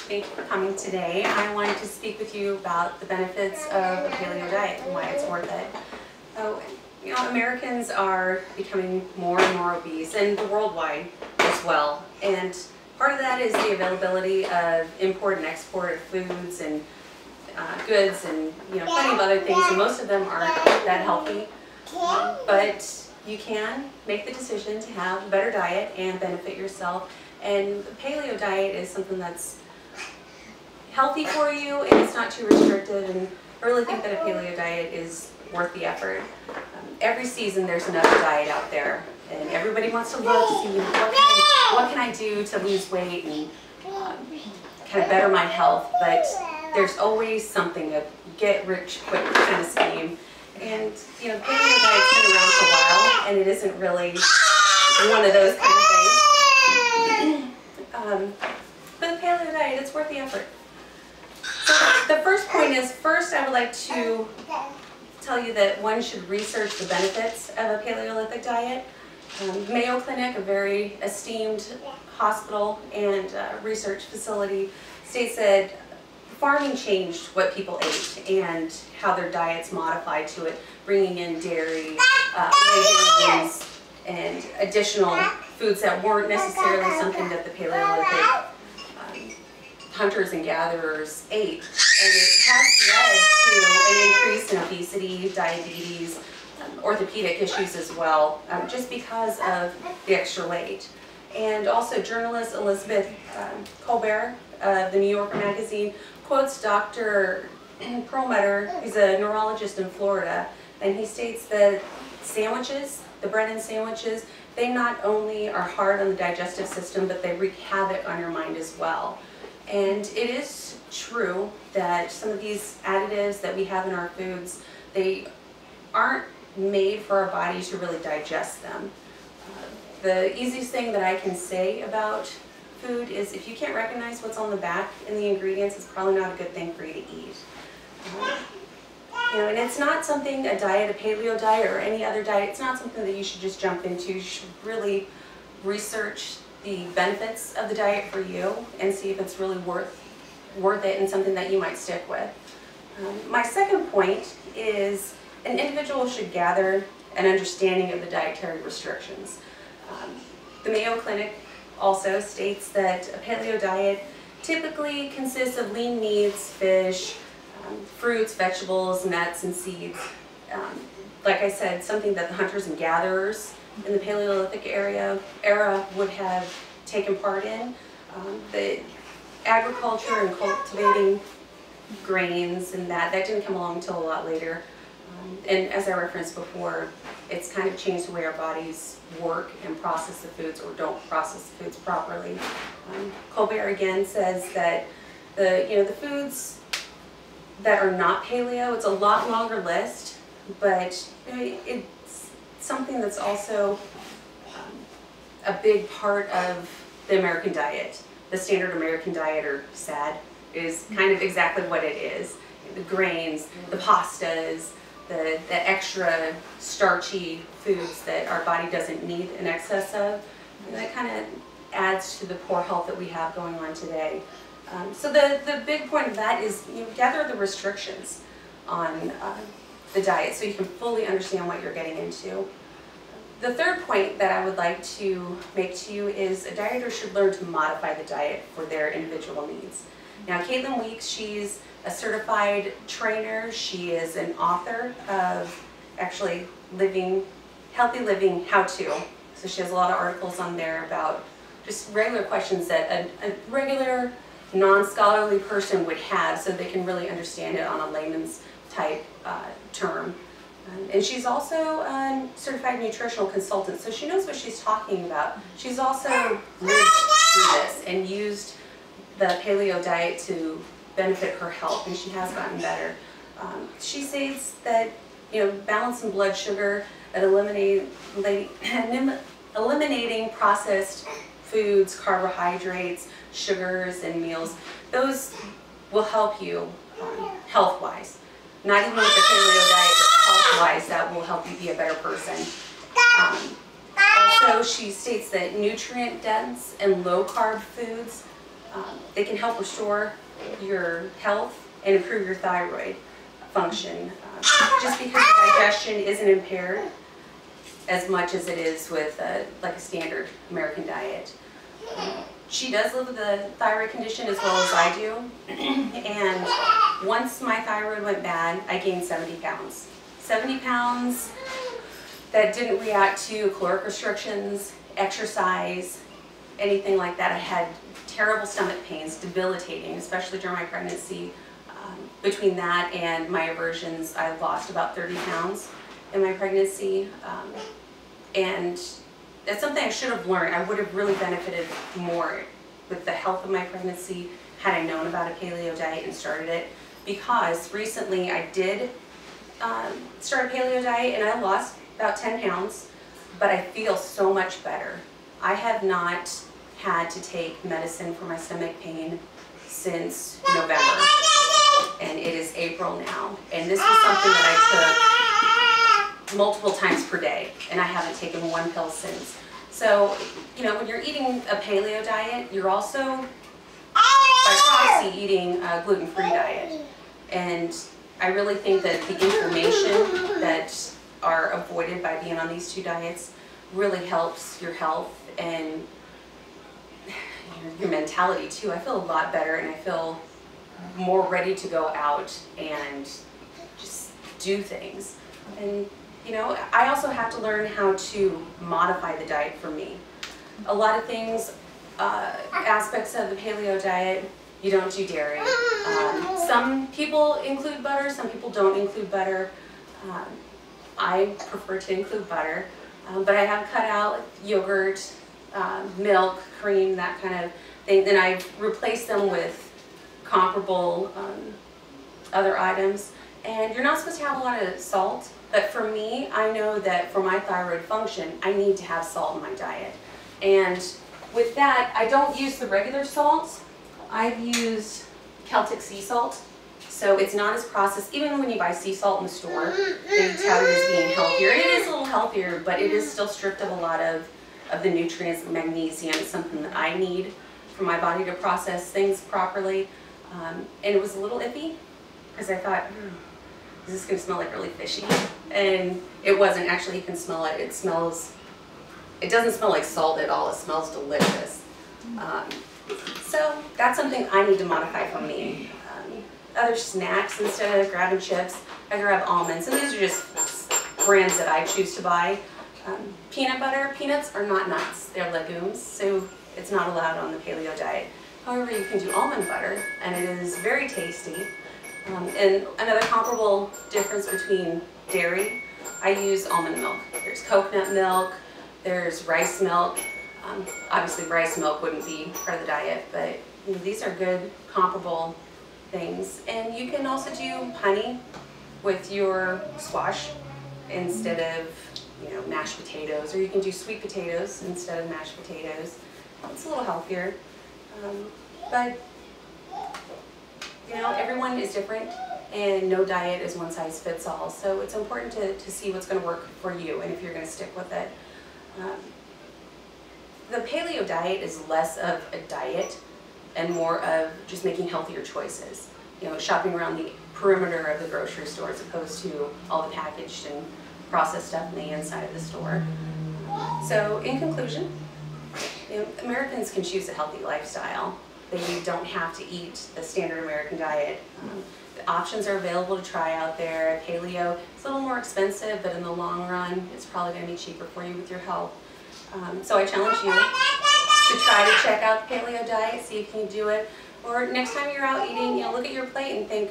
Thank you for coming today. I wanted to speak with you about the benefits of a paleo diet and why it's worth it. So, Americans are becoming more and more obese, and worldwide as well. And part of that is the availability of import and export of foods and goods and plenty of other things. And most of them aren't that healthy, but you can make the decision to have a better diet and benefit yourself. And the paleo diet is something that's healthy for you, and it's not too restrictive, and I really think that a paleo diet is worth the effort. Every season there's another diet out there, and everybody wants to look to see what can I do to lose weight and kind of better my health, but there's always something, a get rich quick kind of scheme. And the paleo diet's been around for a while, and it isn't really one of those kind of things. But the paleo diet, it's worth the effort. So the first point is, first I would like to tell you that one should research the benefits of a Paleolithic diet. Mayo Clinic, a very esteemed hospital and research facility, states that farming changed what people ate and how their diets modified to it, bringing in dairy, legumes, and additional foods that weren't necessarily something that the Paleolithic hunters and gatherers ate. And it has led to an increase in obesity, diabetes, orthopedic issues as well, just because of the extra weight. And also journalist Elizabeth Colbert of the New Yorker magazine quotes Dr. Perlmutter, who's a neurologist in Florida, and he states that sandwiches, the bread and sandwiches, they not only are hard on the digestive system, but they wreak havoc on your mind as well. And it is true that some of these additives that we have in our foods, they aren't made for our bodies to really digest them. The easiest thing that I can say about food is if you can't recognize what's on the back in the ingredients, it's probably not a good thing for you to eat. And it's not something, a diet, a paleo diet, or any other diet, it's not something that you should just jump into. You should really research the benefits of the diet for you and see if it's really worth it and something that you might stick with. My second point is an individual should gather an understanding of the dietary restrictions. The Mayo Clinic also states that a paleo diet typically consists of lean meats, fish, fruits, vegetables, nuts, and seeds. Like I said, something that the hunters and gatherers in the Paleolithic era would have taken part in. The agriculture and cultivating grains and that didn't come along until a lot later. And as I referenced before, it's kind of changed the way our bodies work and process the foods or don't process the foods properly. Colbert again says that the foods that are not paleo, it's a lot longer list, but it's something that's also a big part of the American diet. The standard American diet, or SAD, is kind of exactly what it is. The grains, the pastas, the extra starchy foods that our body doesn't need in excess of. And that kind of adds to the poor health that we have going on today. So the big point of that is gather the restrictions on the diet so you can fully understand what you're getting into. The third point that I would like to make to you is a dieter should learn to modify the diet for their individual needs. Now, Caitlin Weeks, she's a certified trainer. She is an author of actually healthy living how-to. So she has a lot of articles on there about just regular questions that a regular non-scholarly person would have so they can really understand it on a layman's type term. And she's also a certified nutritional consultant, so she knows what she's talking about. She's also lived through this and used the paleo diet to benefit her health, and she has gotten better. She states that balancing blood sugar and eliminating processed foods, carbohydrates, sugars, and meals, those will help you health-wise. Not even with the paleo diet, but health-wise, that will help you be a better person. Also, she states that nutrient-dense and low-carb foods They can help restore your health and improve your thyroid function. Just because digestion isn't impaired as much as it is with like a standard American diet. She does live with a thyroid condition as well as I do, and once my thyroid went bad, I gained 70 pounds. 70 pounds that didn't react to caloric restrictions, exercise, anything like that. I had terrible stomach pains, debilitating, especially during my pregnancy. Between that and my aversions, I lost about 30 pounds in my pregnancy. And that's something I should have learned. I would have really benefited more with the health of my pregnancy had I known about a paleo diet and started it. Because recently I did start a paleo diet and I lost about 10 pounds, but I feel so much better. I have not had to take medicine for my stomach pain since November, and it is April now. And this was something that I took multiple times per day, and I haven't taken one pill since. So, you know, when you're eating a paleo diet, you're also, by proxy, eating a gluten-free diet. And I really think that the inflammation that are avoided by being on these two diets really helps your health and your mentality too. I feel a lot better and I feel more ready to go out and just do things. And you know, I also have to learn how to modify the diet for me. A lot of things, aspects of the paleo diet, you don't do dairy. Some people include butter, some people don't include butter. I prefer to include butter, but I have cut out yogurt, milk, cream, that kind of thing. Then I've replaced them with comparable other items. And you're not supposed to have a lot of salt, but for me, I know that for my thyroid function, I need to have salt in my diet. And with that, I don't use the regular salt. I've used Celtic sea salt. So it's not as processed. Even when you buy sea salt in the store, they tell you it's being healthier. It is a little healthier, but it is still stripped of a lot of the nutrients. Magnesium is something that I need for my body to process things properly. And it was a little iffy because I thought, is this going to smell like really fishy? And it wasn't. Actually, you can smell it. It doesn't smell like salt at all. It smells delicious. So that's something I need to modify for me. Other snacks, instead of grabbing chips, I grab almonds. And these are just brands that I choose to buy. Peanut butter, peanuts are not nuts. They're legumes, so it's not allowed on the paleo diet. However, you can do almond butter, and it is very tasty. And another comparable difference between dairy, I use almond milk. There's coconut milk, there's rice milk. Obviously rice milk wouldn't be part of the diet, but you know, these are good comparable things. And you can also do honey with your squash instead of, you know, mashed potatoes, or you can do sweet potatoes instead of mashed potatoes. It's a little healthier, but you know, everyone is different and no diet is one size fits all. So it's important to see what's going to work for you and if you're going to stick with it. The paleo diet is less of a diet and more of just making healthier choices. You know, shopping around the perimeter of the grocery store as opposed to all the packaged and processed stuff in the inside of the store. So in conclusion, you know, Americans can choose a healthy lifestyle. They don't have to eat the standard American diet. The options are available to try out there. Paleo is a little more expensive, but in the long run, it's probably going to be cheaper for you with your health. So I challenge you to try to check out the paleo diet, see if you can do it. Or next time you're out eating, you know, look at your plate and think,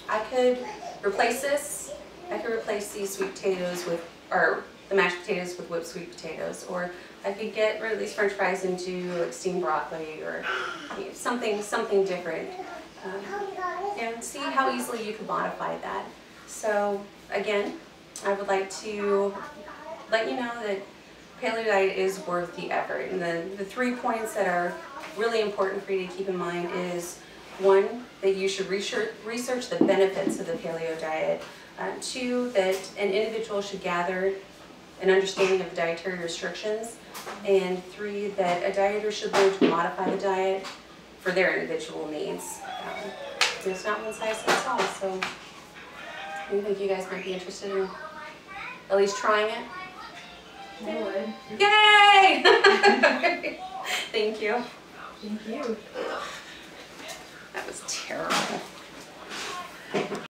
I could replace this. I could replace these sweet potatoes with, or the mashed potatoes with whipped sweet potatoes. Or I could get rid of these French fries and do like steamed broccoli, or you know, something different. And see how easily you could modify that. So again, I would like to let you know that paleo diet is worth the effort. And the 3 points that are really important for you to keep in mind is, 1, that you should research the benefits of the paleo diet. 2, that an individual should gather an understanding of the dietary restrictions. And 3, that a dieter should learn to modify the diet for for their individual needs. There's not one size fits all, so I think you guys might be interested in at least trying it. I would. Yay! Thank you. Thank you. That was terrible.